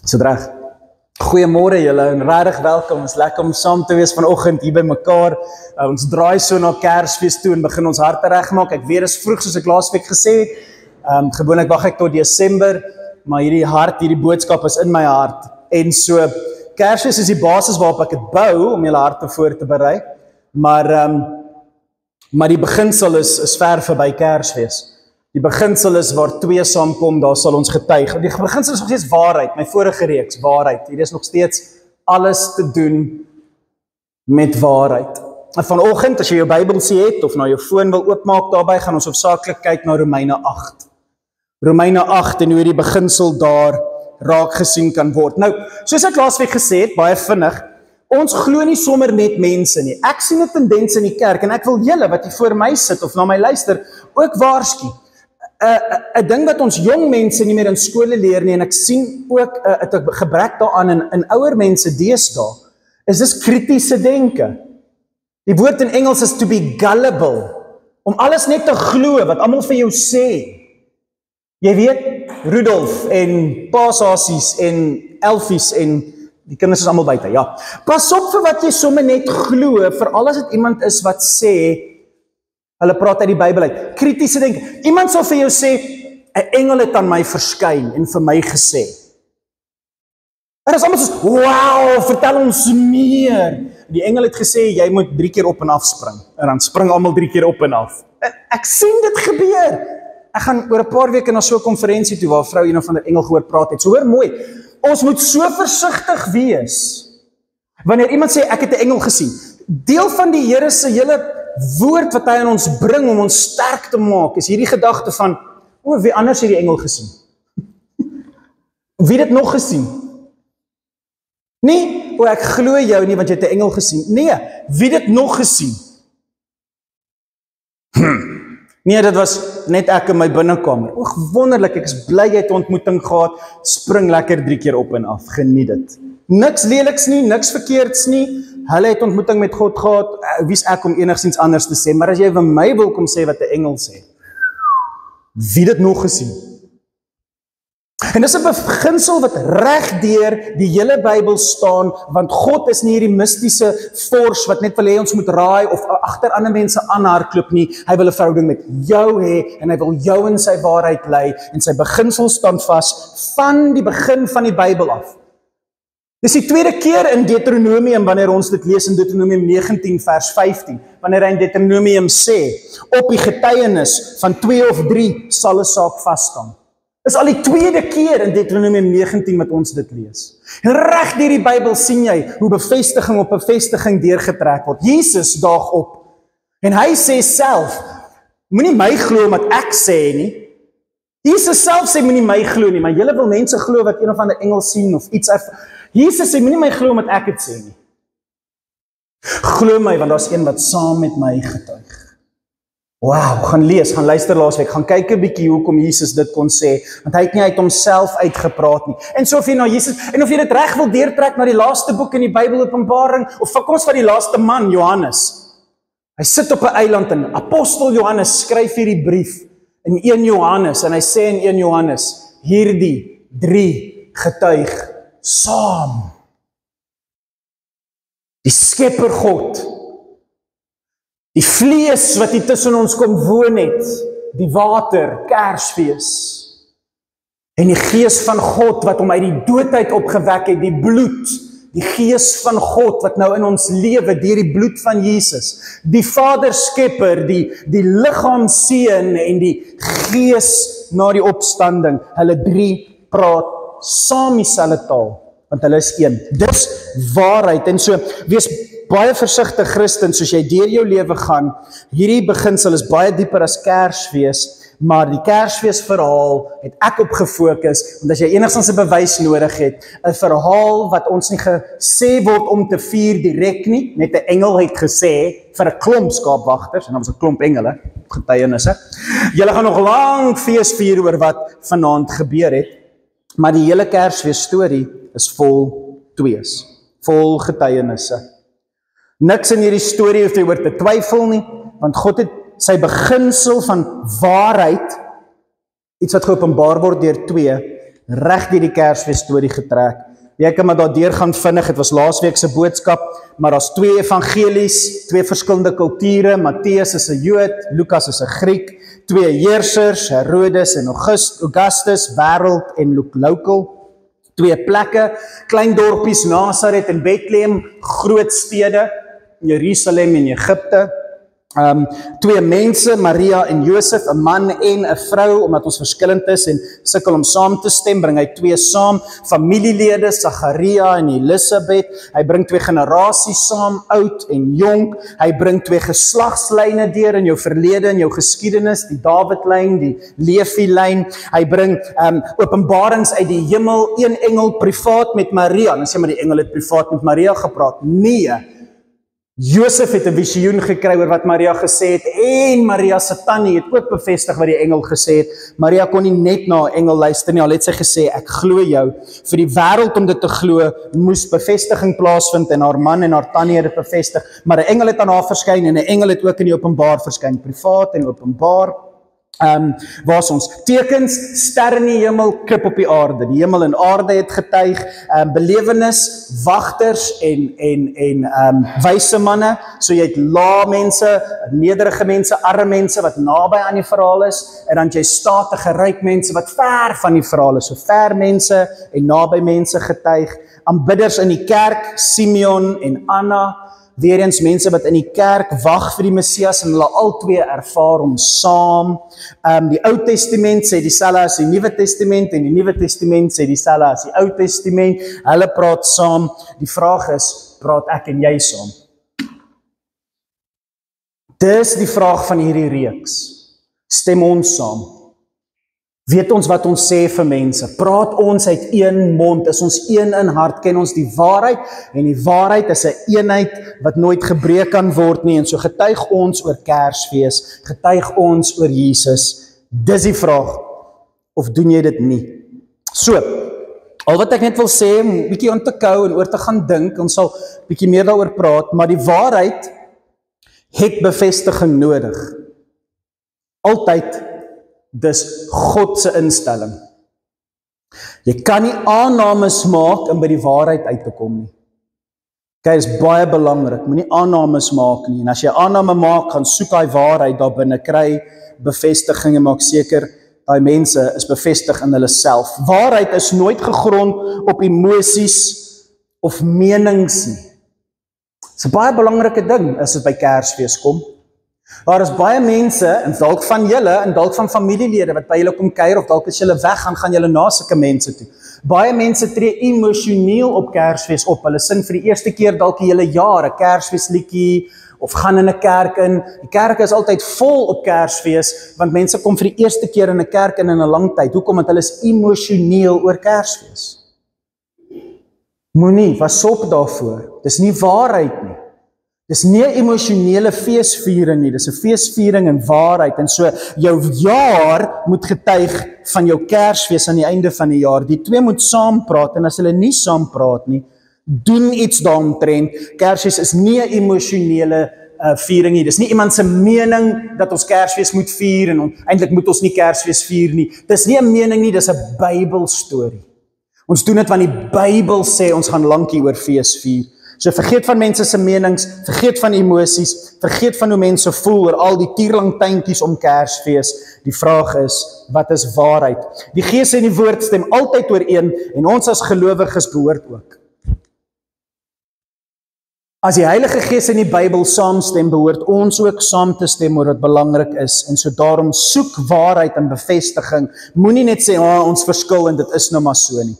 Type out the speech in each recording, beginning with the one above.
So reg. Goeiemôre julle en regtig welkom. Ons lekker om saam te wees vanoggend hier by mekaar. Ons draai so na Kersfees toe en begin ons harte regmaak. Ek weet dis vroeg soos ek laasweek gesê het. Gewoonlik wag ek tot Desember, maar hierdie boodskap is in my hart. En so Kersfees is die basis waarop ek dit bou om julle harte voor te berei. Maar die beginsel is ver verby Kersfees. Die beginsel is waar twee saamkom, daar sal ons getuig. Die beginsel is nog steeds waarheid, my vorige reeks, waarheid. Hier is nog steeds alles te doen met waarheid. En vanoggend, as jy jou Bybelsie het, of na jou foon wil oopmaak daarby, gaan ons hoofsaaklik kyk na Romeine 8. Romeine 8 en hoe die beginsel daar raak gesien kan word. Nou, soos ek laasweek gesê het, baie vinnig, ons glo nie sommer net mense nie. Ek sien 'n tendens in die kerk, en ek wil julle wat hier voor my sit, of na my luister, ook waarsku. 'n ding wat ons jong mense nie meer in skole leer nie, en ek sien ook 'n gebrek daaraan in ouer mense deesdae, is dis kritiese denke. Die woord in Engels is to be gullible, om alles net te glo wat almal vir jou sê. Jy weet, Rudolf en Paasasies en Elfies en die kinders is almal buite, ja. Pas op vir wat jy sommer net glo, veral as dit iemand is wat sê, hulle praat uit die Bybel uit. Kritiese denke. Iemand sal vir jou sê, 'n engel het aan my verskyn en vir my gesê. En as almal soos, wow, vertel ons meer. Die engel het gesê, jy moet 3 keer op en af spring. En dan spring almal 3 keer op en af. En ek sien dit gebeur. Ek gaan oor 'n paar weke na so 'n konferensie toe, waar 'n vrou een van die engel gehoor praat het. So hoor mooi, ons moet so versigtig wees, wanneer iemand sê, ek het 'n engel gesien. Deel van die Here se hele woord wat hy aan ons bring om ons sterk te maak, is hierdie gedagte van, wie anders het die engel gesien? Wie het dit nog gesien? Nee, ek glo jou nie, want jy het 'n engel gesien. Nee, wie het dit nog gesien? Nee, dit was net ek in my binnekamer. Wonderlik, ek is bly jy het 'n ontmoeting gehad, spring lekker 3 keer op en af, geniet dit. Niks leliks nie, niks verkeerds nie, hulle het ontmoeting met God gehad, wie's ek om enigsins anders te sê, maar as jy van my wil kom sê wat 'n engel sê, wie het dit nog gesien? En dis 'n beginsel wat reg deur die hele Bybel staan, want God is nie hierdie mistiese force wat net wil hê ons moet raai of agter ander mense aanhardloop nie. Hy wil 'n verhouding met jou hê en hy wil jou in sy waarheid lei en sy beginsel staan vas van die begin van die Bybel af. Dis die tweede keer in Deuteronomium wanneer ons dit lees in Deuteronomium 19 vers 15, wanneer hy in Deuteronomium sê, op die getuienis van 2 of 3 sal 'n saak vasstaan. Dis al die tweede keer in Deuteronomium 19 wat ons dit lees. En reg deur die Bybel sien jy hoe bevestiging op bevestiging deurgetrek word. Jesus daag op. En hy sê self, moenie my glo wat ek sê nie. Jesus self sê moenie my glo nie, maar julle wil mense glo wat een of ander engel sien of iets. Jesus sê moenie my glo wat ek dit sê nie. Glo my want daar's een wat saam met my getuig. Wow, gaan lees, gaan luister laasweek, gaan kyk 'n bietjie hoekom Jesus dit kon sê, want hy het nie uit homself uitgepraat nie. En so of jy na Jesus, en of jy dit reg wil deurtrek na die laaste boek in die Bybel, Openbaring, of kom ons van die laaste man, Johannes. Hy sit op 'n eiland en apostel Johannes skryf hierdie brief in 1 Johannes, en hy sê in 1 Johannes, hierdie 3 getuig saam. Die Skepper God, die vlees wat hier tussen ons kom woon het, die water, Kersfees, en die Gees van God wat hom uit die dood uit opgewek het, die bloed, die Gees van God wat nou in ons lewe deur die bloed van Jesus, die Vader Skepper, die liggaam Seun en die Gees na die opstanding, hulle 3 praat saam dieselfde taal, want hulle is een. Dis waarheid, en so, wees baie versigtig Christen, soos jy deur jou lewe gaan, hierdie beginsel is baie dieper as Kersfees, maar die Kersfees verhaal het ek op gefokus, want as jy enigstens 'n bewys nodig het, 'n verhaal wat ons nie gesê word om te vier direk nie, net 'n engel het gesê, vir 'n klomp skaapwagters, en dan was 'n klomp engele, getuienisse, julle gaan nog lank fees vier oor wat vanaand gebeur het, maar die hele Kersfees storie is vol twees, vol getuienisse. Niks in hierdie storie hoef jy oor te twyfel nie, want God het sy beginsel van waarheid, iets wat geopenbaar word deur 2, reg deur die Kersfees storie getrek. Jy kan maar daardeur gaan vinnig, dit was laasweek se boodskap, maar daar's 2 evangelies, 2 verskillende kulture, Matteus is 'n Jood, Lukas is 'n Griek, 2 heersers, Herodes en Augustus, wêreld en local, 2 plekke, klein dorpies, Nazareth en Bethlehem, groot stede, Jerusalem en Egipte. 2 mense, Maria en Josef, 'n man en 'n vrou, omdat ons verskillend is en sukkel om saam te stem, bring hy 2 saam, familielede, Sagaria en Elisabeth, hy bring 2 generasies saam, oud en jonk, hy bring 2 geslagslyne deur in jou verlede en jou geskiedenis, die Dawidlyn, die Levi-lyn, hy bring openbarings uit die hemel, 1 engel privaat met Maria, dan sê maar die engel het privaat met Maria gepraat, nee, Josef het 'n visioen gekry oor wat Maria gesê het en Maria se tannie het ook bevestig wat die engel gesê het. Maria kon nie net na 'n engel luister nie, al het sy gesê ek glo jou. Vir die wêreld om dit te glo, moes bevestiging plaasvind en haar man en haar tannie het dit bevestig, maar 'n engel het aan haar verskyn en 'n engel het ook in die openbaar verskyn, privaat en openbaar. Waar is ons? Tekens, ster in die hemel, kip op die aarde. Die hemel en aarde het getuig, belewenis, wagters en wyse manne. So jy het lae mense, nederige mense, arme mense wat naby aan die verhaal is, en dan jy statige ryk mense wat ver van die verhaal is. So ver mense en naby mense getuig. Aanbidders in die kerk, Simeon en Anna. Weer eens mense wat in die kerk wag vir die Messias en hulle albei ervaar hom saam. Die Ou Testament sê dieselfde as die Nuwe Testament en die Nuwe Testament sê dieselfde as die Ou Testament. Hulle praat saam. Die vraag is, praat ek en jy saam? Dis die vraag van hierdie reeks. Stem ons saam? Weet ons wat ons sê vir mense? Praat ons uit een mond? Is ons een in hart? Ken ons die waarheid? En die waarheid is 'n eenheid wat nooit gebreek kan word nie. En so getuig ons oor Kersfees, getuig ons oor Jesus. Dis die vraag. Of doen jy dit nie? So, al wat ek net wil sê, om 'n bietjie aan te kou en oor te gaan dink, ons sal bietjie meer daaroor praat, maar die waarheid het bevestiging nodig. Altyd. Dis God se instelling. Jy kan nie aannames maak om by die waarheid uit te kom nie. Okay, is baie belangrik, moenie aannames maak nie. En as jy aanname maak, gaan soek daai waarheid daar binne, kry bevestiging en maak seker daai mense is bevestig in hulle self. Waarheid is nooit gegrond op emosies of menings nie. Dis 'n baie belangrike ding as dit by Kersfees kom. Daar is baie mense, en dalk van julle, en dalk van familielede, wat by julle kom kuier, of dalk as julle weggaan, gaan julle na sulke mense toe. Baie mense tree emosioneel op Kersfees op, hulle sing vir die eerste keer dalk die hele jaar 'n Kersfeesliedjie, of gaan in 'n kerk in. Die kerk is altyd vol op Kersfees, want mense kom vir die eerste keer in 'n kerk in 'n lang tyd. Hoekom? Want hulle is emosioneel oor Kersfees. Moenie, was op daarvoor. Dis nie waarheid nie. Dis nie 'n emosionele feesviering nie, dis 'n feesviering in waarheid. En so, jou jaar moet getuig van jou Kersfees aan die einde van die jaar. Die twee moet saam praat, en as hulle nie saam praat nie, doen iets daaromtrent. Kersfees is nie 'n emosionele viering nie. Dis nie iemand se mening dat ons Kersfees moet vier, en eintlik moet ons nie Kersfees vier nie. Dis nie 'n mening nie, dis 'n Bybelstorie. Ons doen dit want die Bybel sê ons gaan lankie oor fees vier. So vergeet van mense se menings, vergeet van emosies, vergeet van hoe mense voel oor al die tierlang tuintjies om Kersfees. Die vraag is, wat is waarheid? Die Gees en die Woord stem altyd ooreen, en ons as gelowiges behoort ook. As die Heilige Gees en die Bybel saamstem, behoort ons ook saam te stem oor wat belangrik is, en so daarom soek waarheid en bevestiging. Moenie net sê, ons verskil en dit is nou maar so nie.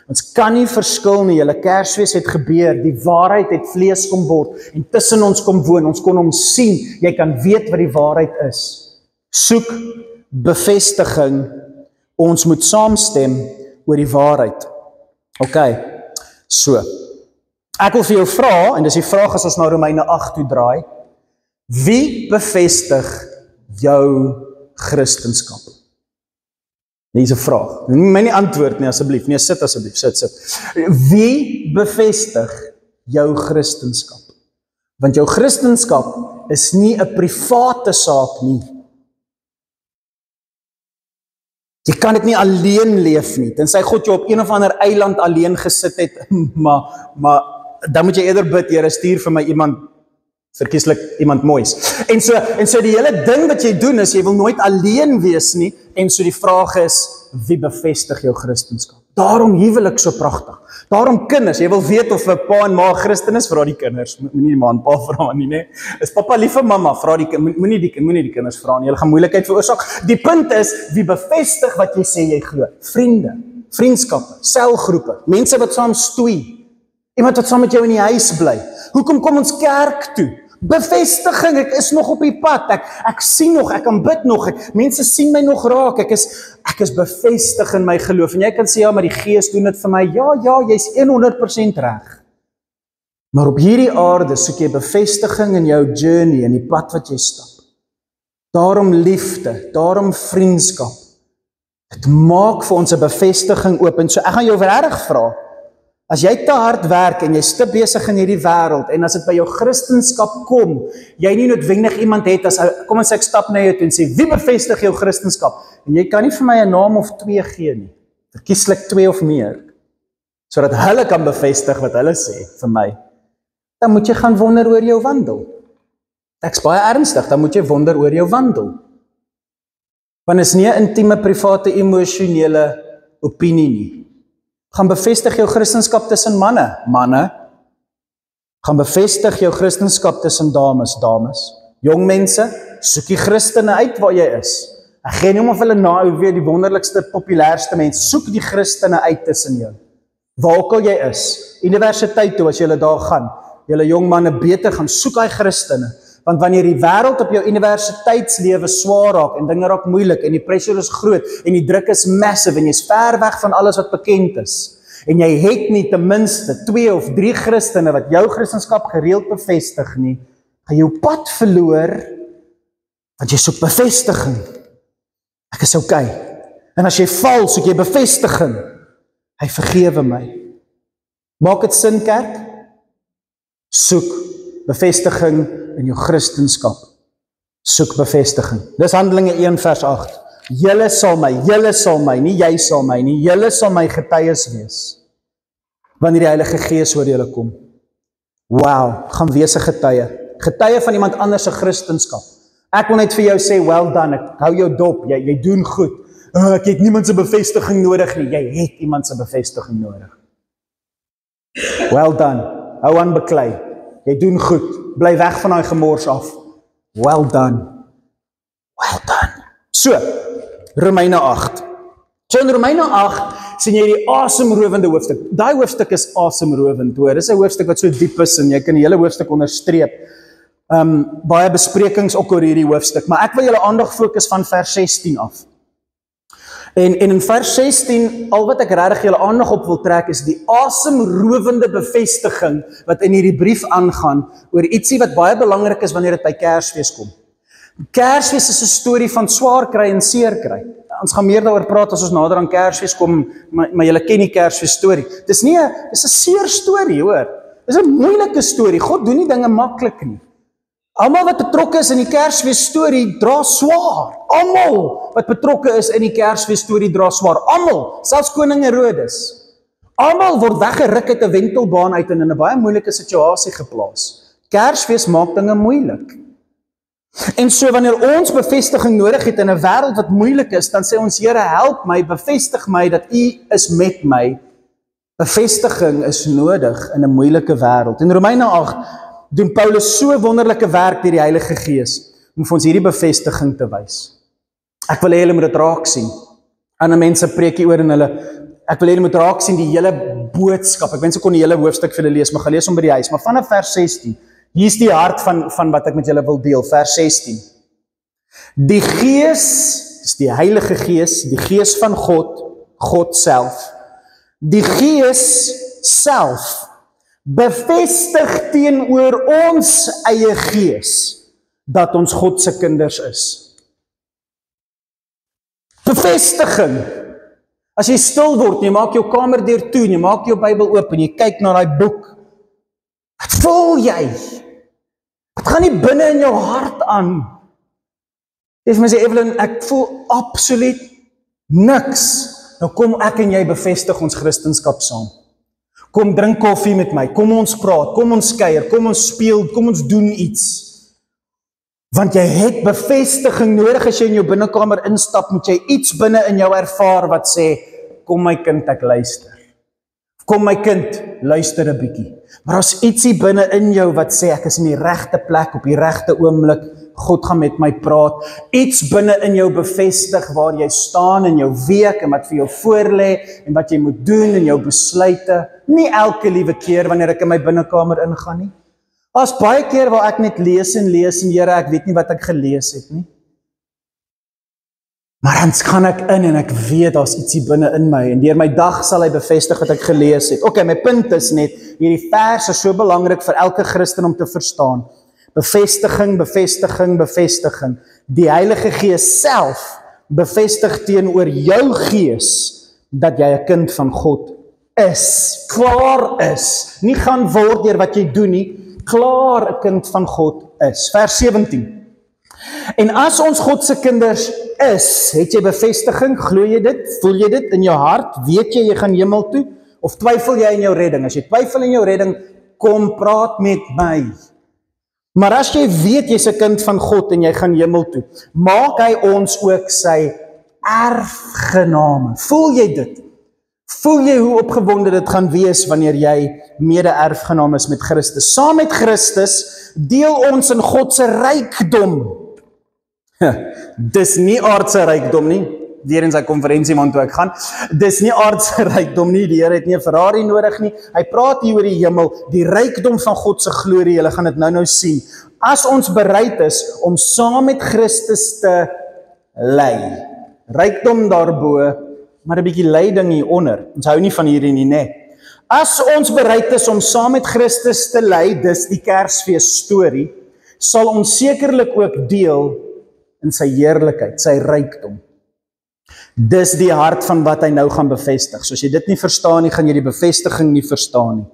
Ons kan nie verskil nie, julle Kersfees het gebeur, die waarheid het vlees kom word, en tussen ons kom woon, ons kon hom sien, jy kan weet wat die waarheid is. Soek bevestiging, ons moet saamstem oor die waarheid. Ok, so, ek wil vir jou vra, en dis die vraag as ons na Romeine 8 toe draai, wie bevestig jou Christenskap? Dit is 'n vraag. My nie antwoord nie asseblief. Nee, sit asseblief. Sit. Wie bevestig jou Christenskap? Want jou Christenskap is nie 'n private saak nie. Jy kan dit nie alleen leef nie, tensy God jou op een of ander eiland alleen gesit het, maar dan moet jy eerder bid, Here, stuur vir my iemand, verkieslik iemand moois. En so die hele ding wat jy doen is, jy wil nooit alleen wees nie, en so die vraag is, wie bevestig jou Christenskap? Daarom huwelik so pragtig. Daarom kinders, jy wil weet of 'n pa en ma Christen is, vra die kinders, moenie die ma en pa vra nie, nee. Is papa lief vir mamma, vra die kind, moenie die kinders vra nie, hulle gaan moeilikheid veroorsaak. Die punt is, wie bevestig wat jy sê jy glo? Vriende, vriendskappe, selgroepe, mense wat saam stoei, iemand wat saam met jou in die huis bly. Hoekom kom ons kerk toe? Bevestiging, ek is nog op die pad, ek sien nog, ek kan bid nog, mense sien my nog raak, ek is bevestig in my geloof, en jy kan sê, ja, maar die Gees doen dit vir my, ja, jy's 100% reg. Maar op hierdie aarde soek jy bevestiging in jou journey, in die pad wat jy stap. Daarom liefde, daarom vriendskap. Dit maak vir ons 'n bevestiging oop, en so ek gaan jou regtig vra, as jy te hard werk en jy's te besig in hierdie wêreld en as dit by jou Christenskap kom, jy nie noodwendig iemand het kom ons sê ek stap na jou toe en sê wie bevestig jou Christenskap? En jy kan nie vir my 'n naam of 2 gee nie. Verkieslik 2 of meer, sodat hulle kan bevestig wat hulle sê vir my. Dan moet jy gaan wonder oor jou wandel. Ek's baie ernstig, dan moet jy wonder oor jou wandel. Want is nie 'n intieme, private, emosionele opinie nie. Gaan bevestig jou Christenskap tussen manne. Gaan bevestig jou Christenskap tussen dames. Jong mense, soek die Christene uit waar jy is. Ek gee nie om of hulle weet die wonderlikste, populairste mens, soek die Christene uit tussen jou. Waar ook al jy is, universiteit toe as jy daar gaan, julle jong manne beter gaan soek hy Christene. Want wanneer die wêreld op jou universiteitslewe swaar raak en dinge raak moeilik en die pressure is groot en die druk is massive en jy's ver weg van alles wat bekend is en jy het nie ten minste 2 of 3 Christene wat jou Christenskap gereeld bevestig nie, gaan jou pad verloor want jy soek bevestiging. Ek is okay. En as jy val, soek jy bevestiging. Hy vergewe my. Maak dit sin, kerk? Soek bevestiging in jou Christenskap. Soek bevestiging. Dis Handelinge 1 vers 8. Julle sal my, nie jy sal my nie, julle sal my getuies wees, wanneer die Heilige Gees oor julle kom. Wow, gaan wees 'n getuie van iemand anders se Christenskap. Ek wil net vir jou sê, well done, ek hou jou dop, jy doen goed. Ek het niemand se bevestiging nodig nie, jy het iemand se bevestiging nodig. Well done, hou aan beklei, jy doen goed, bly weg van daai gemors af. Well done. So, Romeine 8. So in Romeine 8 sien jy die asemrowende hoofstuk. Daai hoofstuk is asemrowend, hoor. Dis 'n hoofstuk wat so diep is en jy kan die hele hoofstuk onderstreep. Baie besprekings ook oor hierdie hoofstuk, maar ek wil julle aandag fokus van vers 16 af. En in vers 16, al wat ek regtig julle aandag op wil trek is die asemrowende bevestiging wat in hierdie brief aangaan oor ietsie wat baie belangrik is wanneer dit by Kersfees kom. Kersfees is 'n storie van swaar kry en seer kry. Ons gaan meer daaroor praat as ons nader aan Kersfees kom, maar julle ken die Kersfees storie. Dis 'n seer storie, hoor. Dis 'n moeilike storie. God doen nie dinge maklik nie. Almal wat betrokke is in die Kersfees storie dra swaar. Almal wat betrokke is in die Kersfees storie dra swaar. Almal, selfs koning Herodes. Almal word weggeruk uit 'n wentelbaan uit en in 'n baie moeilike situasie geplaas. Kersfees maak dinge moeilik. En so wanneer ons bevestiging nodig het in 'n wêreld wat moeilik is, dan sê ons, Here, help my, bevestig my dat U is met my. Bevestiging is nodig in 'n moeilike wêreld. In Romeine 8 doen Paulus so wonderlike werk deur die Heilige Gees om vir ons hierdie bevestiging te wys. Ek wil hê julle moet dit raak sien. Ander mense preek hier oor en ek wil hê julle moet raak sien die hele boodskap. Ek wens ek kon die hele hoofstuk vir julle lees, maar gaan lees hom by die huis. Maar vanaf vers 16, hier is die hart van wat ek met julle wil deel, vers 16. Die Gees, is die Heilige Gees, die Gees van God self, die Gees self, bevestig teenoor ons eie gees, dat ons God se kinders is. Bevestiging. As jy stil word, jy maak jou kamerdeur toe, jy maak jou Bybel oop, en jy kyk na daai boek, wat voel jy? Wat gaan nie binne in jou hart aan? Jy vir my sê, Evelyn, ek voel absoluut Niks. Nou kom ek en jy bevestig ons Christendom saam. Kom drink koffie met my, kom ons praat, kom ons kuier, kom ons speel, kom ons doen iets. Want jy het bevestiging nodig as jy in jou binnekamer instap, moet jy iets binne in jou ervaar wat sê, kom my kind, ek luister. Kom my kind, luister 'n bietjie. Maar as ietsie binne in jou wat sê, ek is in die regte plek, op die regte oomblik, God gaan met my praat. Iets binne in jou bevestig waar jy staan in jou week en wat vir jou voorlê en wat jy moet doen in jou besluite. Nie elke liewe keer wanneer ek in my binnekamer ingaan nie. As baie keer waar ek net lees en Here, ek weet nie wat ek gelees het nie. Maar dan gaan ek in en ek weet daar's ietsie binne in my en deur my dag sal hy bevestig wat ek gelees het. Okay, my punt is net, hierdie vers is so belangrik vir elke Christen om te verstaan. Bevestiging, bevestiging, bevestiging. Die Heilige Gees self bevestig teenoor jou gees dat jy 'n kind van God is. Klaar is. Nie gaan word deur wat jy doen nie. Klaar 'n kind van God is. Vers 17. En as ons God se kinders is, het jy bevestiging, glo jy dit, voel jy dit in jou hart, weet jy gaan hemel toe, of twyfel jy in jou redding? As jy twyfel in jou redding, kom praat met my. Maar as jy weet jy's 'n kind van God en jy gaan hemel toe, maak hy ons ook sy erfgename. Voel jy dit? Voel jy hoe opgewonde dit gaan wees wanneer jy mede-erfgenaam is met Christus? Saam met Christus deel ons in God se rykdom. Dis nie aardse rykdom nie, weer in sy konferensie man toe ek gaan, dis nie aardse rykdom nie, die Here het nie 'n Ferrari nodig nie, hy praat hier oor die hemel, die rykdom van God se glorie, julle gaan dit nou sien, as ons bereid is om saam met Christus te ly, rykdom daarbo, maar 'n bietjie lyding hieronder, ons hou nie van hierdie nie, as ons bereid is om saam met Christus te ly, dis die Kersfees storie, sal ons sekerlik ook deel in sy heerlikheid, sy rykdom. Dis die hart van wat hy nou gaan bevestig. So as jy dit nie verstaan nie, gaan jy die bevestiging nie verstaan nie.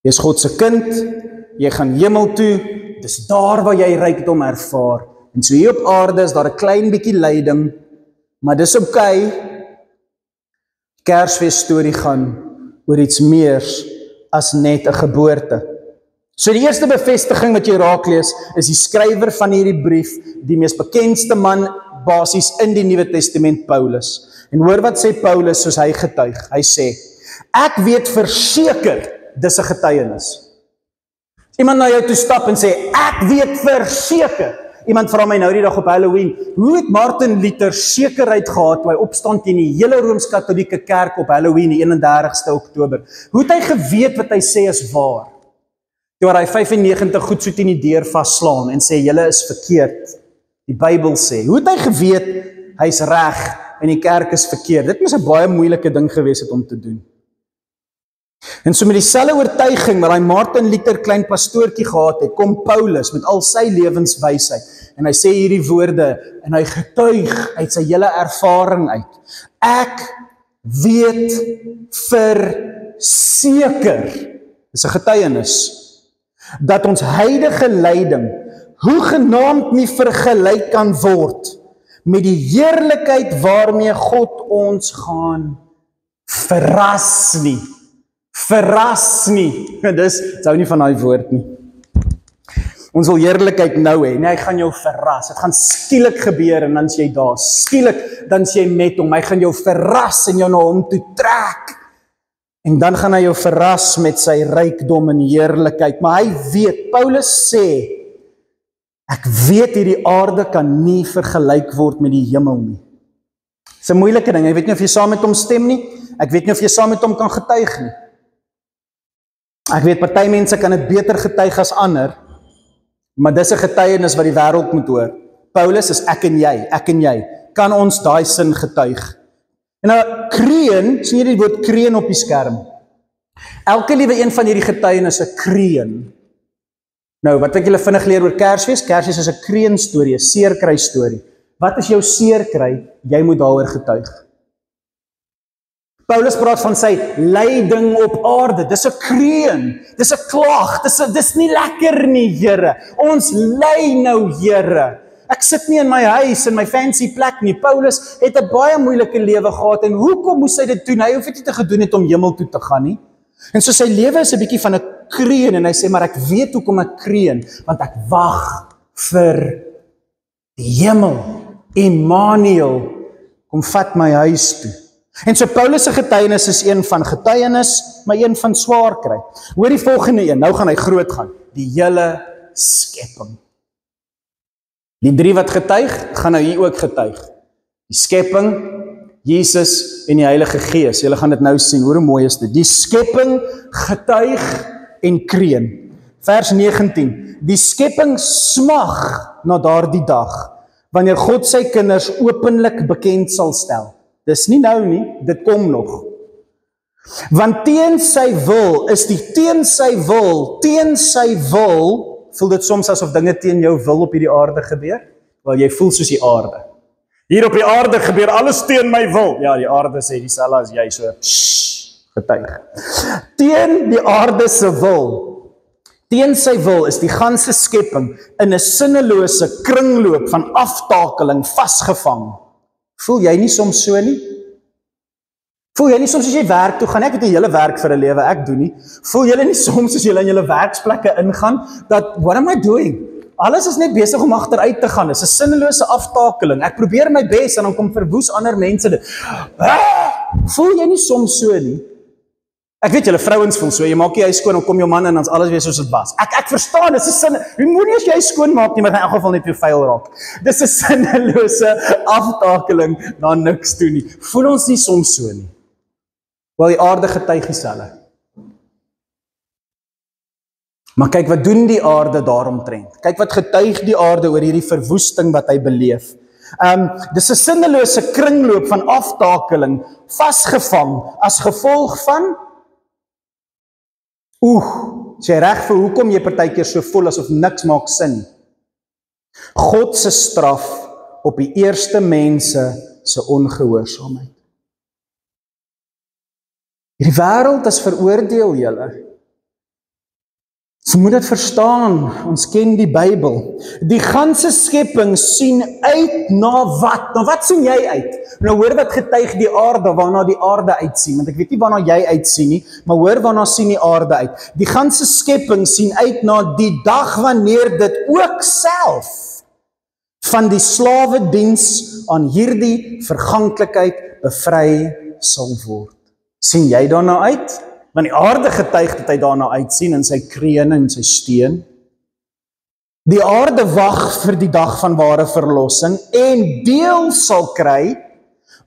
Jy is God se kind, jy gaan hemel toe, dis daar waar jy rykdom ervaar. En so hier op aarde is daar 'n klein bietjie lyding, maar dis okay. Kersfees storie gaan oor iets meer as net 'n geboorte. So die eerste bevestiging wat jy raak lees, is die skrywer van hierdie brief, die mees bekendste man basies in die Nuwe Testament, Paulus. En hoor wat sê Paulus soos hy getuig. Hy sê, ek weet verseker, dis 'n getuienis. Iemand na jou toe stap en sê, ek weet verseker. Iemand vra my nou die dag op Halloween, hoe het Martin Luther sekerheid gehad toe hy opstaan teen die hele Rooms-Katolieke kerk op Halloween, die 31ste Oktober? Hoe het hy geweet wat hy sê is waar? Toe hy 95 goed so teen die deur vasslaan en sê, julle is verkeerd. Die Bybel sê, hoe het hy geweet, hy's reg en die kerk is verkeerd? Dit moes 'n baie moeilike ding gewees het om te doen. En so met dieselfde oortuiging wat hy Martin Luther klein pastoortjie gehad het, kom Paulus met al sy lewenswysheid en hy sê hierdie woorde en hy getuig uit sy hele ervaring uit. Ek weet verseker, dis 'n getuienis, dat ons huidige lyding hoegenaamd nie vergelyk kan word met die heerlikheid waarmee God ons gaan verras nie. Verras nie. Dis hou nie van daai woord nie. Ons wil heerlikheid nou hê. Nee, hy gaan jou verras. Dit gaan skielik gebeur en dan is jy daar. Skielik dan is jy met hom. Hy gaan jou verras en jou na hom toe trek. En dan gaan hy jou verras met sy rykdom en heerlikheid. Maar hy weet, Paulus sê, ek weet hierdie aarde kan nie vergelyk word met die hemel nie. Dis 'n moeilike ding. Ek weet nie of jy saam met hom stem nie. Ek weet nie of jy saam met hom kan getuig nie. Ek weet party mense kan dit beter getuig as ander, maar dis 'n getuienis wat die wêreld moet hoor. Paulus is ek en jy, kan ons daai sin getuig. En nou, kreun, sien jy die woord kreun op die skerm? Elke liewe een van hierdie getuienisse kreun. Nou, wat ek julle vinnig leer oor Kersfees? Kersfees is 'n kreun storie, 'n seerkry storie. Wat is jou seerkry? Jy moet daaroor getuig. Paulus praat van sy lyding op aarde. Dis 'n kreun, dis 'n klag, dis nie lekker nie, Here. Ons ly nou, Here. Ek sit nie in my huis, in my fancy plek nie. Paulus het 'n baie moeilike lewe gehad, en hoekom moes hy dit doen? Hy hoef dit nie te gedoen het om hemel toe te gaan nie. En so sy lewe is 'n bietjie van 'n kreun, en hy sê, maar ek weet hoekom ek kreun, want ek wag vir die hemel. Emmanuel, kom vat my huis toe. En so Paulus se getuienis is een van getuienis, maar een van swaar kry. Hoor die volgende een, nou gaan hy groot gaan. Die hele skepping. Die 3 wat getuig, gaan nou hier ook getuig. Die skepping, Jesus en die Heilige Gees. Julle gaan dit nou sien, hoe mooi is dit. Die skepping, getuig en kreun. Vers 19. Die skepping smag na daardie dag, wanneer God sy kinders openlik bekend sal stel. Dis nie nou nie, dit kom nog. Want teen sy wil, is die teen sy wil, voel dit soms asof dinge teen jou wil op hierdie aarde gebeur? Wel, jy voel soos die aarde. Hier op die aarde gebeur alles teen my wil. Ja, die aarde sê dieselfde as jy, so getuig. Teen die aarde se wil, teen sy wil is die ganse skepping in 'n sinnelose kringloop van aftakeling vasgevang. Voel jy nie soms so nie? Voel jy nie soms as jy werk toe gaan, ek het 'n hele werk vir 'n lewe, ek doen nie. Voel julle nie soms as julle in julle werksplekke ingaan, dat, what am I doing? Alles is net besig om agteruit te gaan, dit is 'n sinnelose aftakeling. Ek probeer my bes en dan kom verwoes ander mense dit. Voel jy nie soms so nie? Ek weet julle vrouens voel so, jy maak jy huis skoon, dan kom jou man en dan is alles weer soos dit was. Ek verstaan, dis 'n sin, jy moet nie as jy skoon maak nie, maar in elk geval net weer vuil raak. Dis 'n sinnelose aftakeling na niks toe nie. Voel ons nie soms so nie? Wel, die aarde getuig dieselfde. Maar kyk wat doen die aarde daaromtrent. Kyk wat getuig die aarde oor hierdie verwoesting wat hy beleef. Dis 'n sinnelose kringloop van aftakeling, vasgevang as gevolg van is jy reg vir hoekom jy partykeer so voel asof niks maak sin? God se straf op die eerste mense se ongehoorsaamheid. Hierdie wêreld is veroordeel, julle. So moet dit verstaan, ons ken die Bybel. Die ganse skepping sien uit na wat? Na wat sien jy uit? Nou hoor wat getuig die aarde, waarna die aarde uitsien, want ek weet nie waarna jy uitsien nie, maar hoor waarna sien die aarde uit. Die ganse skepping sien uit na die dag wanneer dit ook self van die slawediens aan hierdie verganklikheid bevry sal word. Sien jy daarna uit? Want die aarde getuig dat hy daarna uitsien in sy kreune en sy steen. Die aarde wag vir die dag van ware verlossing en deel sal kry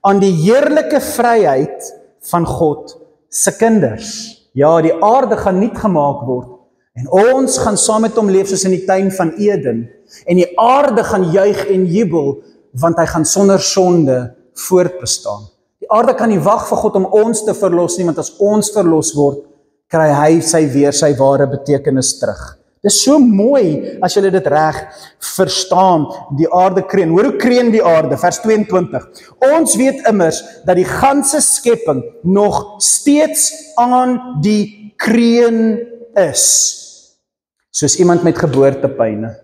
aan die heerlike vryheid van God se kinders. Ja, die aarde gaan nuut gemaak word en ons gaan saam met hom leef soos in die tuin van Eden. En die aarde gaan juig en jubel want hy gaan sonder sonde voortbestaan. Die aarde kan nie wag vir God om ons te verlos nie, want as ons verlos word, kry hy sy ware betekenis terug. Dis so mooi as julle dit reg verstaan, die aarde kreun. Hoor hoe kreun die aarde, vers 22. Ons weet immers dat die ganse skepping nog steeds aan die kreun is. Soos iemand met geboortepyne.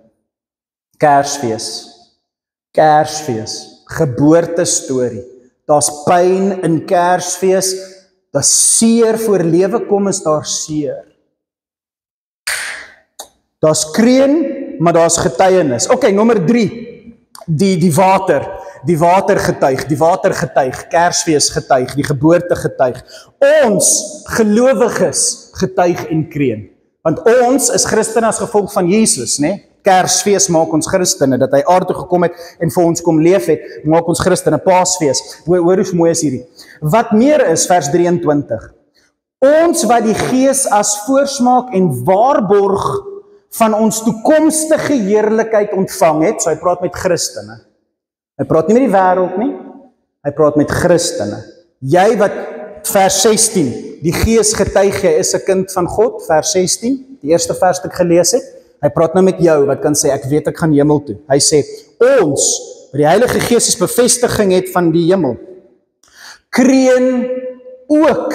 Kersfees, geboortestorie. Daar's pyn in Kersfees, daar's seer voor lewe kom is daar seer. Daar's kreun, maar daar's getuienis. Okay, nommer 3, die water getuig, Kersfees getuig, die geboorte getuig. Ons gelowiges getuig en kreun. Want ons is Christene as gevolg van Jesus, né? Kersfees maak ons Christene, dat hy aarde toe gekom het en vir ons kom leef het, maak ons Christene. Paasfees, hoor hoe mooi is hierdie. Wat meer is, vers 23, ons wat die Gees as voorsmaak en waarborg van ons toekomstige heerlikheid ontvang het, so hy praat met Christene. Hy praat nie met die wêreld nie, hy praat met Christene. Jy wat, vers 16, die Gees getuig jy is 'n kind van God, vers 16, die eerste vers wat ek gelees het, hy praat nou met jou, wat kan sê, ek weet ek gaan hemel toe. Hy sê, ons, wat die Heilige Gees is bevestiging het van die hemel, kreun ook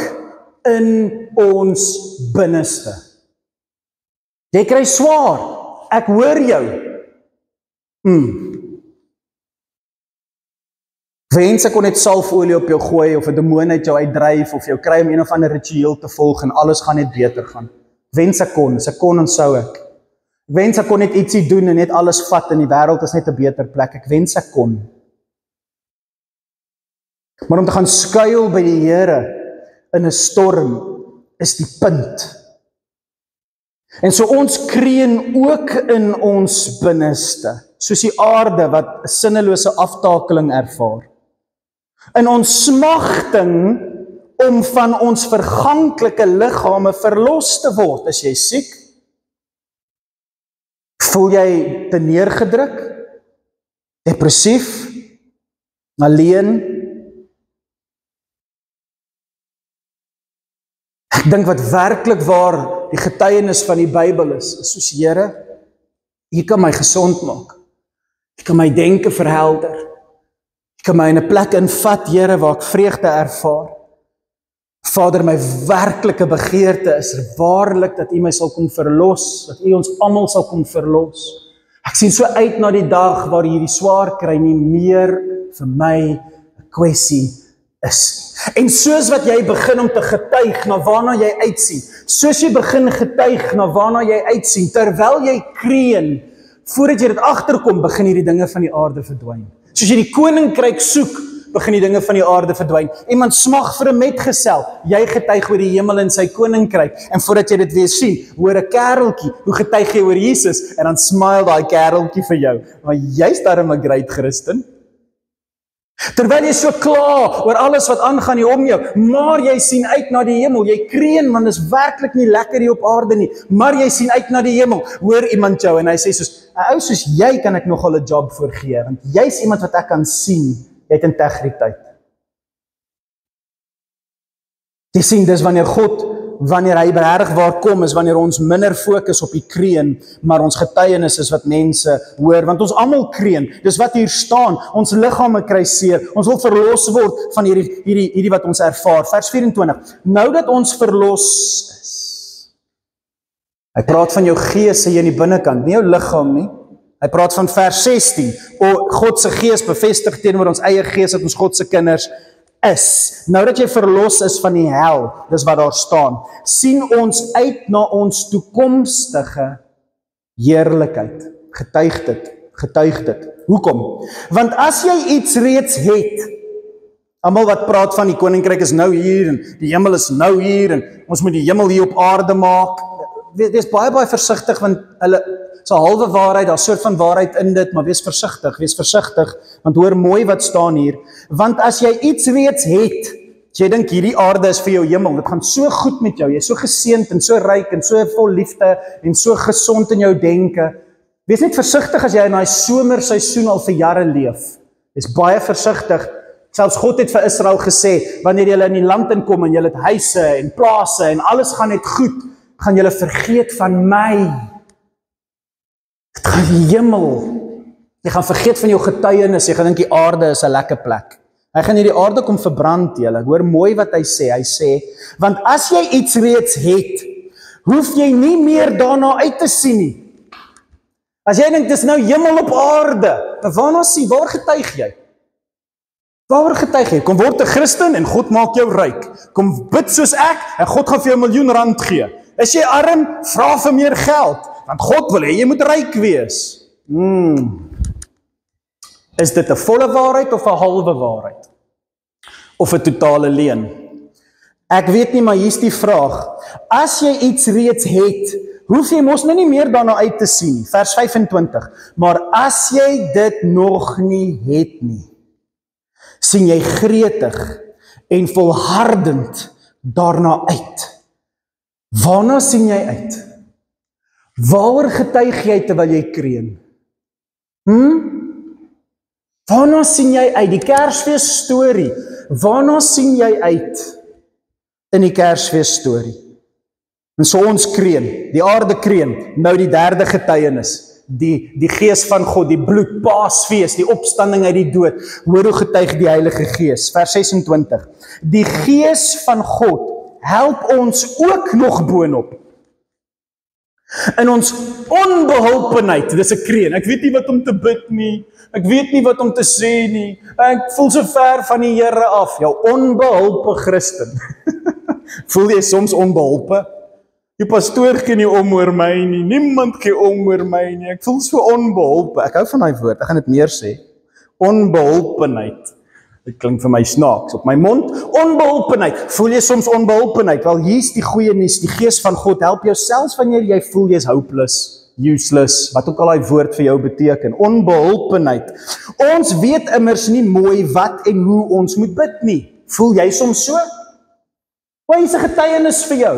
in ons binneste. Jy kry swaar, ek hoor jou. Wens ek kon net salfolie op jou gooi, of 'n demoon uit jou uitdryf, of jou kry om een of ander ritueel te volg, en alles gaan net beter gaan. Wens ek kon, as ek kon, ontsou ek. Wens ek kon net ietsie doen, en net alles vat, en die wêreld is net 'n beter plek. Ek wens ek kon. Maar om te gaan skuil by die Here in 'n storm, is die punt. En so ons kreun ook in ons binneste, soos die aarde wat 'n sinnelose aftakeling ervaar. In ons smagting om van ons verganklike liggame verlos te word. Is jy siek? Voel jy te neergedruk? Depressief? Alleen? Ek dink wat werklik waar die getuienis van die Bybel is soos Here, U kan my gesond maak. U kan my denke verhelder. U kan my in 'n plek invat, Here, waar ek vreugde ervaar. Vader, my werklike begeerte is waarlik dat U my sal kom verlos, dat U ons almal sal kom verlos. Ek sien so uit na die dag waar hierdie swaar kry nie meer vir my 'n kwessie is. En soos wat jy begin om te getuig na waarna jy uitsien, soos jy begin getuig na waarna jy uitsien, terwyl jy kreun, voordat jy dit agterkom, begin hierdie dinge van die aarde verdwyn. Soos jy die koninkryk soek, begin die dinge van die aarde verdwyn. Iemand smag vir 'n metgesel, jy getuig oor die hemel en sy koninkryk, en voordat jy dit weer sien, hoor 'n kereltjie, hoe getuig jy oor Jesus, en dan smile daai kereltjie vir jou, maar jy's darem 'n great Christen. Terwyl jy so klaar oor alles wat aangaan hier om jou, maar jy sien uit na die hemel, jy kreun, want dit is werklik nie lekker hier op aarde nie, maar jy sien uit na die hemel, hoor iemand jou, en hy sê soos, 'n ou soos jy kan ek nogal 'n job voorgee, want jy's iemand wat ek kan sien, jy het integriteit. Jy sien, dis wanneer God, wanneer hy regtig waar kom, is wanneer ons minder fokus op die kreun, maar ons getuienis is wat mense hoor, want ons almal kreun, dis wat hier staan, ons liggame kry seer, ons wil verlos word van hierdie wat ons ervaar. Vers 24, nou dat ons verlos is, hy praat van jou gees hier in die binnekant, nie jou liggaam nie, hy praat van vers 16, God se gees bevestig teenoor ons eie gees, dat ons God se kinders is, nou dat jy verlos is van die hel, dis wat daar staan, sien ons uit na ons toekomstige heerlikheid. Getuig dit. Hoekom? Want as jy iets reeds het, almal wat praat van die koninkryk is nou hier, en die hemel is nou hier, en ons moet die hemel hier op aarde maak, wees baie versigtig, want hulle is 'n halwe waarheid, daar 'n soort van waarheid in dit, maar wees versigtig, want hoor mooi wat staan hier, want as jy iets reeds het, jy dink hierdie aarde is vir jou hemel, dit gaan so goed met jou, jy is so geseënd, en so ryk, en so vol liefde, en so gesond in jou denke, wees net versigtig as jy in daai somerseisoen al vir jare leef, wees baie versigtig, selfs God het vir Israel gesê, wanneer julle in die land inkom, en julle het huise, en plase, en alles gaan net goed, gaan julle vergeet van my, dit gaan die hemel, jy gaan vergeet van jou getuienis, jy gaan dink die aarde is 'n lekker plek. Hy gaan hierdie aarde kom verbrand, julle. Hoor mooi wat hy sê, want as jy iets reeds het, hoef jy nie meer daarna uit te sien nie. As jy dink, dis nou hemel op aarde, waar getuig jy? Waaroor getuig jy? Kom word 'n Christen en God maak jou ryk. Kom bid soos ek en God gaan vir jou R1 miljoen gee. Is jy arm? Vra vir meer geld, want God wil hê jy moet ryk wees. Is dit 'n volle waarheid of 'n halwe waarheid? Of 'n totale leuen? Ek weet nie, maar hier's die vraag. As jy iets reeds het, hoef jy mos nou nie meer daarna uit te sien nie. Vers 25. Maar as jy dit nog nie het nie, sien jy gretig en volhardend daarna uit. Waarna sien jy uit? Waaroor getuig jy terwyl jy kreun? Waarna sien jy uit? Die Kersfees storie. Waarna sien jy uit in die Kersfees storie? En so ons kreun, die aarde kreun, nou die derde getuienis, die gees van God, die bloed, Paasfees, die opstanding uit die dood. Hoor hoe getuig die Heilige Gees, vers 26. Die Gees van God help ons ook nog boonop. In ons onbeholpenheid, dis 'n kreun. Ek weet nie wat om te bid nie. Ek weet nie wat om te sê nie. Ek voel so ver van die Here af. Jou onbeholpe Christen. Voel jy soms onbeholpe? Die pastoor gee nie om oor my nie. Niemand gee om oor my nie. Ek voel so onbeholpe. Ek hou van daai woord. Ek gaan dit meer sê. Onbeholpenheid. Dit klink vir my snaaks op my mond. Onbeholpenheid. Voel jy soms onbeholpenheid? Wel, hier's die goeie nuus. Die Gees van God help jou selfs wanneer jy voel jy's hopeless, useless, wat ook al daai woord vir jou beteken. Onbeholpenheid. Ons weet immers nie mooi wat en hoe ons moet bid nie. Voel jy soms so? Wat is 'n getuienis vir jou?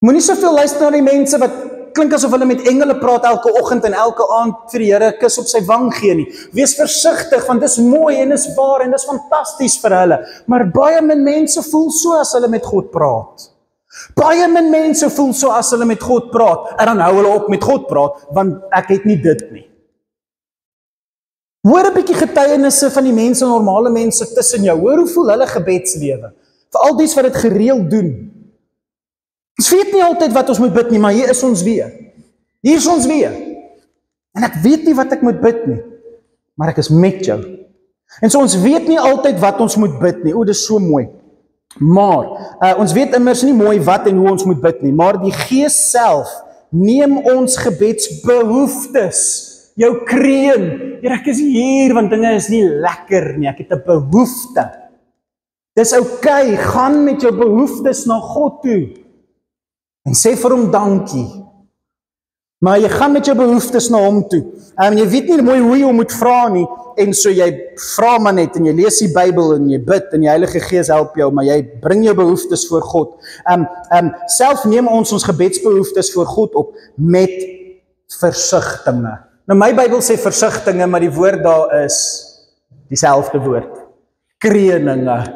Moenie soveel luister na die mense wat klink asof hulle met engele praat elke oggend en elke aand vir die Here 'n kus op sy wang gee nie. Wees versigtig, want dis mooi en dis waar en dis fantasties vir hulle. Maar baie min mense voel so as hulle met God praat. Baie min mense voel so as hulle met God praat, en dan hou hulle op met God praat, want ek het nie dit nie. Hoor 'n bietjie getuienisse van die mense, normale mense tussen jou. Hoor hoe voel hulle gebedslewe? Veral dies wat dit gereeld doen. Ons weet nie altyd wat ons moet bid nie, maar hier is ons weer. Hier is ons weer. En ek weet nie wat ek moet bid nie, maar ek is met jou. En so ons weet nie altyd wat ons moet bid nie. O, dis so mooi. Maar, ons weet immers nie mooi wat en hoe ons moet bid nie, maar die Gees self neem ons gebedsbehoeftes, jou kreun. Here, ek is hier, want dinge is nie lekker nie, ek het 'n behoefte. Dis okay, gaan met jou behoeftes na God toe. En sê vir hom dankie. Maar jy gaan met jou behoeftes na hom toe. Jy weet nie mooi hoe jy hom moet vra nie, en so jy vra maar net, en jy lees die Bybel, en jy bid, en die Heilige Gees help jou, maar jy bring jou behoeftes voor God. Self neem ons gebedsbehoeftes voor God op, met versigtinge. Nou my Bybel sê versigtinge, maar die woord daar is dieselfde woord. Kreuninge.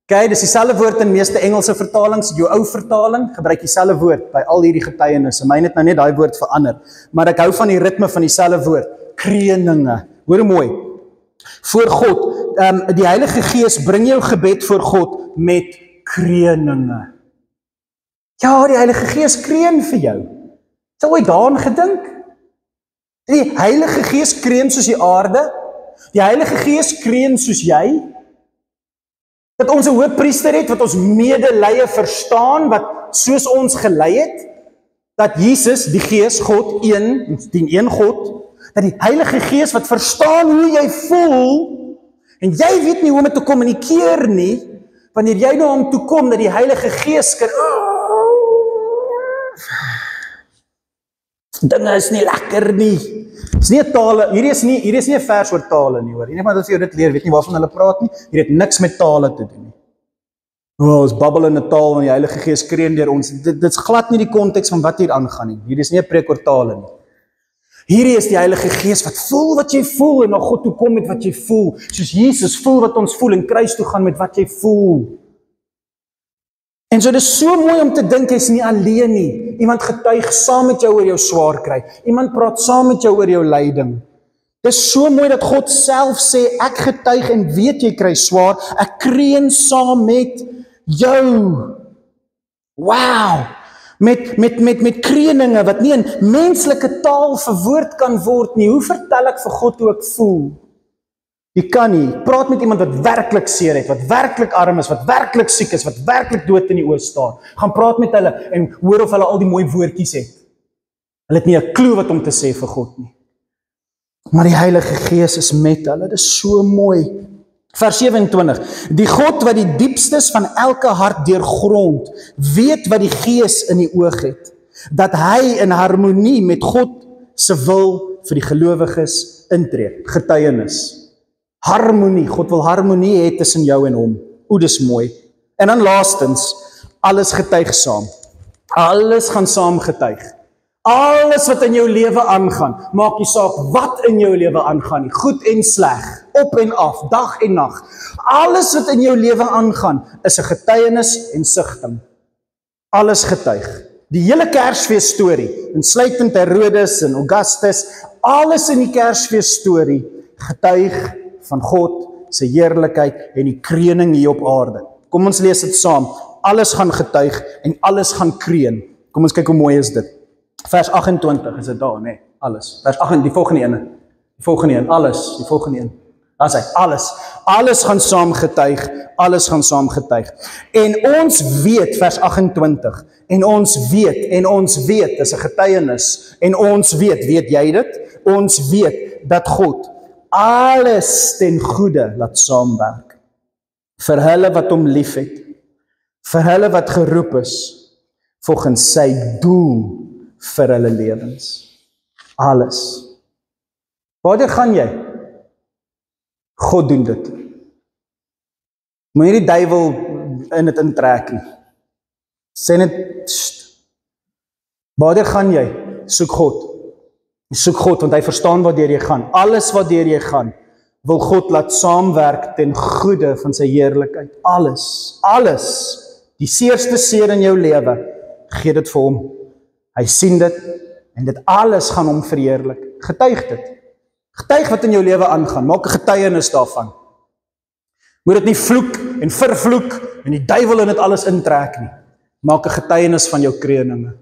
Okay, dis dieselfde woord in meeste Engelse vertalings, jou ou vertaling gebruik dieselfde woord by al hierdie getuienisse. Myne het nou net daai woord verander, maar ek hou van die ritme van dieselfde woord, kreuninge. Hoor mooi. Voor God, die Heilige Gees bring jou gebed voor God met kreuninge. Ja, die Heilige Gees kreun vir jou. Het jy ooit daaraan gedink? Die Heilige Gees kreun soos die aarde. Die Heilige Gees kreun soos jy. Dat ons 'n hoëpriester het, wat ons medelee verstaan, wat soos ons gelei het, dat Jesus, die Gees, God, een God, dat die Heilige Gees wat verstaan hoe jy voel, en jy weet nie hoe om te kommunikeer nie, wanneer jy na hom toe kom, dat die Heilige Gees kan, dinge is nie lekker nie. Dis nie 'n tale, hierdie is nie 'n vers oor tale nie, hoor. Iemand wat vir jou dit leer, weet nie waarvan hulle praat nie. Hier het niks met tale te doen nie. Ons babbel in 'n taal en die Heilige Gees kreun deur ons. Dit's glad nie die konteks van wat hier aangaan nie. Hierdie is nie 'n preek oor tale nie. Hierdie is die Heilige Gees wat voel wat jy voel en na God toe kom met wat jy voel. Soos Jesus voel wat ons voel en kruis toe gaan met wat jy voel. En so dis so mooi om te dink jy's nie alleen nie. Iemand getuig saam met jou oor jou swaar kry. Iemand praat saam met jou oor jou lyding. Dis so mooi dat God self sê, ek getuig en weet jy kry swaar, ek kreun saam met jou. Wow! Met kreuninge wat nie in menslike taal verwoord kan word nie. Hoe vertel ek vir God hoe ek voel? Jy kan nie. Praat met iemand wat werklik seer het, wat werklik arm is, wat werklik siek is, wat werklik dood in die oë staan. Gaan praat met hulle en hoor of hulle al die mooi woordjies het. Hulle het nie 'n klou wat om te sê vir God nie. Maar die Heilige Gees is met hulle. Dit is so mooi. Vers 27. Die God wat die diepstes van elke hart deurgrond, weet wat die Gees in die oog het, dat hy in harmonie met God se wil vir die gelowiges intree. Getuienis. Harmonie. God wil harmonie hê tussen jou en hom. O, dis mooi. En dan laastens, alles getuig saam. Alles gaan saam getuig. Alles wat in jou lewe aangaan, maak nie saak wat in jou lewe aangaan nie, goed en sleg, op en af, dag en nag. Alles wat in jou lewe aangaan, is 'n getuienis en sigting. Alles getuig. Die hele Kersfees storie, insluitend Herodes en Augustus, alles in die Kersfees storie, getuig van God se heerlikheid en die kreuning hier op aarde. Kom ons lees dit saam. Alles gaan getuig en alles gaan kreun Kom ons kyk hoe mooi is dit. Vers 28 is dit daar, nee, alles. Vers 28, die volgende een, alles, die volgende een. Daar sê, alles gaan saam getuig, alles gaan saam getuig. En ons weet, vers 28, en ons weet, dis 'n getuienis, en ons weet jy dit? Ons weet dat God alles ten goeie laat saamwerk, vir hulle wat hom liefhet, vir hulle wat geroep is, volgens sy doel vir hulle lewens. Alles. Waartoe gaan jy? God doen dit. Moet jy die duiwel in dit intrek nie. Sê net, waartoe gaan jy? Soek God. Soek God, want hy verstaan waartoe jy gaan. Alles waartoe jy gaan, wil God laat saamwerk ten goeie van sy heerlikheid. Alles. Die seerste seer in jou lewe, gee dit vir hom. Hy sien dit, en dit alles gaan hom verheerlik. Getuig dit. Getuig wat in jou lewe aangaan, maak 'n getuienis daarvan. Moet dit nie vloek en vervloek en die duiwel in dit alles intrek nie. Maak 'n getuienis van jou kroninge.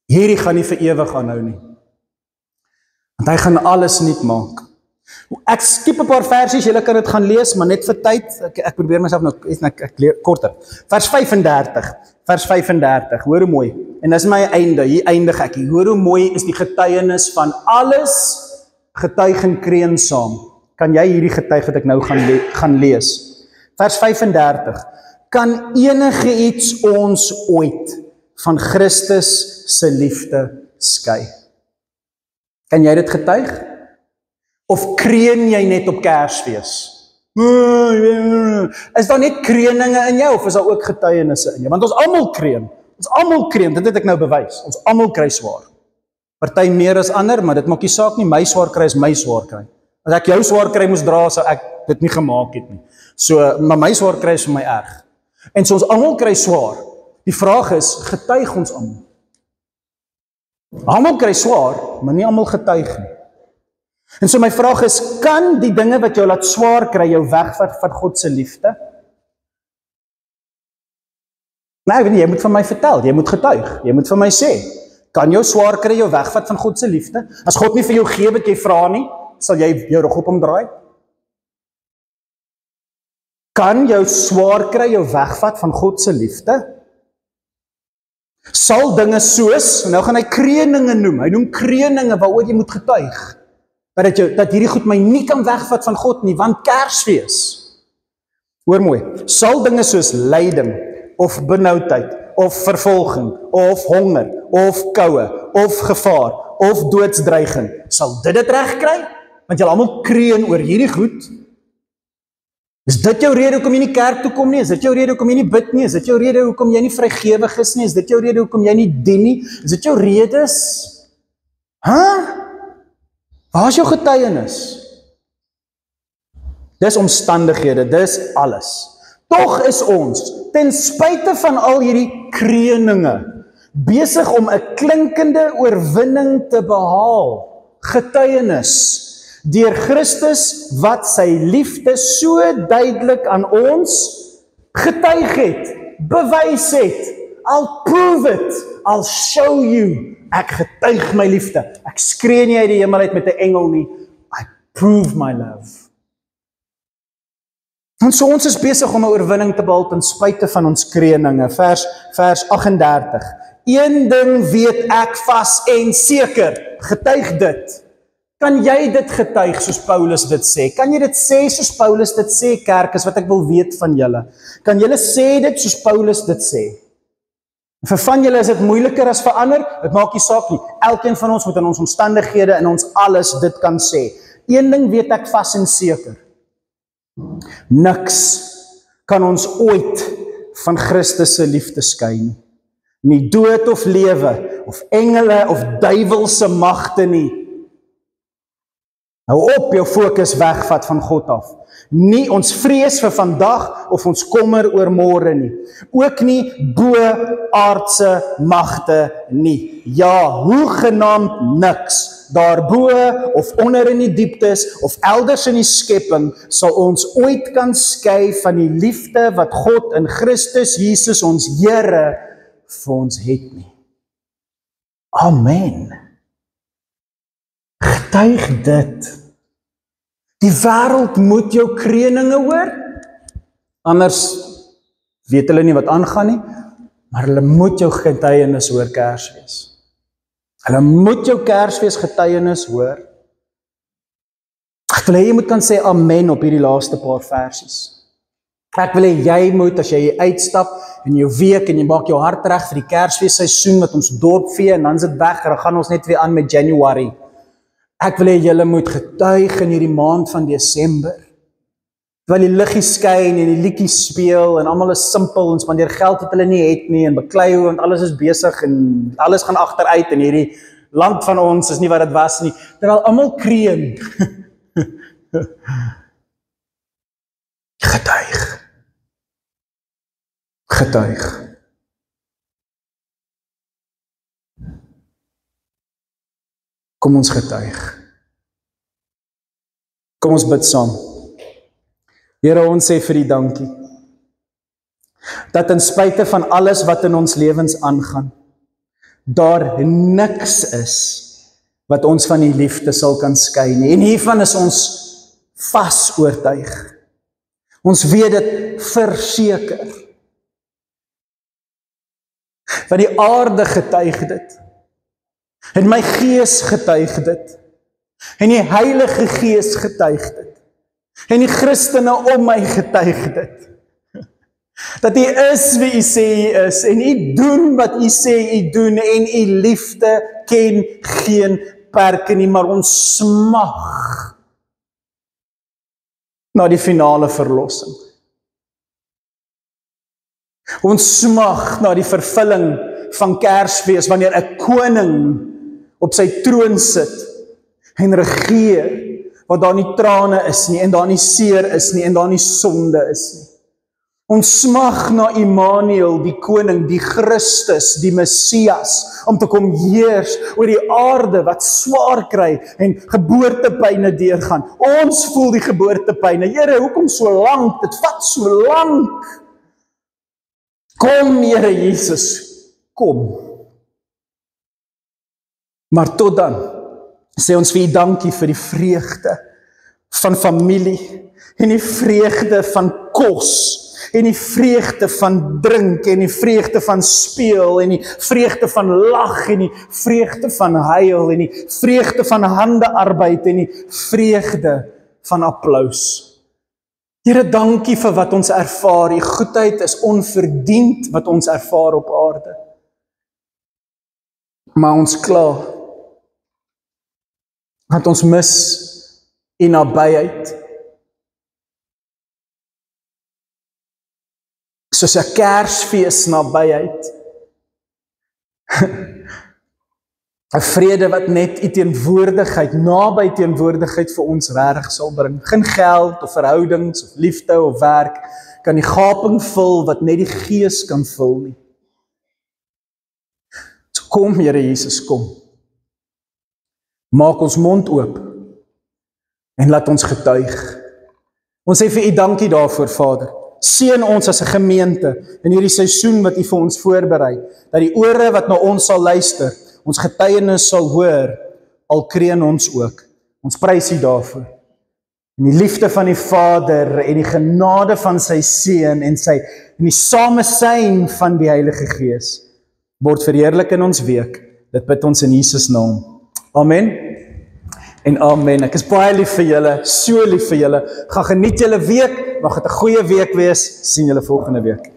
Hierdie gaan nie vir ewig aanhou nie. Want hy gaan alles nuut maak. Ek skiep 'n paar versies, julle kan dit gaan lees, maar net vir tyd, ek probeer myself nou, ek leer korter. Vers 35, hoor hoe mooi. En dis my einde, hier eindig ek hier. Hoor hoe mooi is die getuienis van alles getuig en kreun saam. Kan jy hierdie getuig wat ek nou gaan lees? Vers 35. Kan enige iets ons ooit van Christus se liefde skei? Kan jy dit getuig? Of kreun jy net op Kersfees? Is daar net kreuninge in jou, of is daar ook getuienisse in jou? Want ons almal kreun, dit het ek nou bewys. Ons almal kry swaar. Party meer as ander, maar dit maak nie saak nie, my swaar kry is my swaar kry. As ek jou swaar kry moes dra, sou ek dit nie gemaak het nie. So, maar my swaar kry is vir my erg. En so ons almal kry swaar. Die vraag is, getuig ons almal? Almal kry swaar, maar nie almal getuig nie. En so my vraag is, kan die dinge wat jou laat swaar kry, jou wegvat van God se liefde? Nee, jy moet van my vertel, jy moet getuig, jy moet vir my sê, kan jou swaar kry jou wegvat van God se liefde? As God nie vir jou gee wat jy vra nie, sal jy jou rug op hom draai? Kan jou swaar kry jou wegvat van God se liefde? Sal dinge soos, nou gaan hy kreuninge noem, hy noem kreuninge waaroor jy moet getuig, dat hierdie goed my nie kan wegvat van God nie, want Kersfees. Hoor mooi, sal dinge soos lyding, of benoudheid, of vervolging, of honger, of koue, of gevaar, of doodsdreiging, sal dit reg kry? Want julle almal kreun oor hierdie goed. Is dit jou rede hoekom jy nie kerk toe kom nie? Is dit jou rede hoekom jy nie bid nie? Is dit jou rede hoekom jy nie vrygewig is nie? Is dit jou rede hoekom jy nie dien nie? Is dit jou redes? Waar is jou getuienis? Dis omstandighede, dis alles. Tog is ons, ten spyte van al hierdie kreuninge, besig om 'n klinkende oorwinning te behaal. Getuienis. Deur Christus wat sy liefde so duidelik aan ons getuig het, bewys het. I'll prove it, I'll show you. Ek getuig my liefde. Ek skree nie uit die hemel uit met 'n engel nie. I prove my love. En so ons is besig om 'n oorwinning te behaal ten spyte van ons kreuninge. Vers 38. Een ding weet ek vas en seker, getuig dit. Kan jy dit getuig soos Paulus dit sê? Kan jy dit sê soos Paulus dit sê, kerk, is wat ek wil weet van julle? Kan julle sê dit soos Paulus dit sê? Vir van julle is dit moeiliker as vir ander, dit maak nie saak nie. Elkeen van ons moet in ons omstandighede en ons alles dit kan sê. Een ding weet ek vas en seker. Niks kan ons ooit van Christus se liefde skei nie. Nie dood of lewe, of engele of duiwelse magte nie. Hou op jou fokus wegvat van God af. Nie ons vrees vir vandag of ons kommer oor môre nie. Ook nie bo-aardse magte nie. Ja, hoegenaamd niks. Daarbo of onder in die dieptes of elders in die skepping sal ons ooit kan skei van die liefde wat God in Christus Jesus ons Here vir ons het nie. Amen. Getuig dit. Die wêreld moet jou kreninge hoor, anders weet hulle nie wat aangaan nie, maar hulle moet jou getuienis hoor Kersfees. Hulle moet jou Kersfees getuienis hoor. Ek wil hê jy moet kan sê amen op hierdie laaste paar versies. Ek wil hê jy moet, as jy uitstap in jou week en jy maak jou hart reg vir die Kersfeesseisoen wat ons dorp vee en dan is dit weg, dan gaan ons net weer aan met January. Ek wil hê julle moet getuig in hierdie maand van Desember. Terwyl die liggies skyn en die liedjies speel en almal is simpel en spandeer geld wat hulle nie het nie en beklei want alles is besig en alles gaan agteruit en hierdie land van ons is nie wat dit was nie. Terwyl almal kreun. Getuig. Getuig. Kom ons getuig. Kom ons bid saam. Here, ons sê vir U dankie. Dat ten spyte van alles wat in ons lewens aangaan, daar niks is wat ons van U liefde sal kan skei nie. En hiervan is ons vas oortuig. Ons weet dit verseker. Want die aarde getuig dit. En my gees getuig dit. En die Heilige Gees getuig dit. En die Christene om my getuig dit. Dat U is wie U sê U is. En U doen wat U sê U doen. En U liefde ken geen perke nie. Maar ons smag na die finale verlossing. Ons smag na die vervulling van Kersfees, wanneer 'n koning op sy troon sit en regeer, waar daar nie trane is nie, en daar nie seer is nie, en daar nie sonde is nie. Ons smag na Immanuel, die koning, die Christus, die Messias, om te kom heers oor die aarde wat swaar kry en geboortepyne deurgaan. Ons voel die geboortepyne. Here, hoekom so lank? Dit vat so lank. Kom, Here Jesus, kom. Maar tot dan, sê ons vir U dankie vir die vreugde van familie, en die vreugde van kos, en die vreugde van drink, en die vreugde van speel, en die vreugde van lag, en die vreugde van huil, en die vreugde van handearbeid, en die vreugde van applaus. Here, dankie vir wat ons ervaar. Die goedheid is onverdiend wat ons ervaar op aarde. Maar ons kla, want ons mis U nabyheid. Soos 'n Kersfees nabyheid. 'n vrede wat net U teenwoordigheid, naby teenwoordigheid vir ons reg sal bring. Geen geld of verhoudings of liefde of werk kan die gaping vul wat net die Gees kan vul nie. So kom, Here Jesus, kom. Maak ons mond oop en laat ons getuig. Ons sê vir U dankie daarvoor, Vader. Seën ons as 'n gemeente in hierdie seisoen wat U vir ons voorberei, dat die ore wat na ons sal luister, ons getuienis sal hoor, al kreun ons ook. Ons prys U daarvoor. En die liefde van die Vader en die genade van sy Seun en die samesyn van die Heilige Gees word verheerlik in ons week. Dit bid ons in Jesus naam. Amen. En amen. Ek is baie lief vir julle, so lief vir julle. Gaan geniet julle week, mag dit 'n goeie week wees. Sien julle volgende week.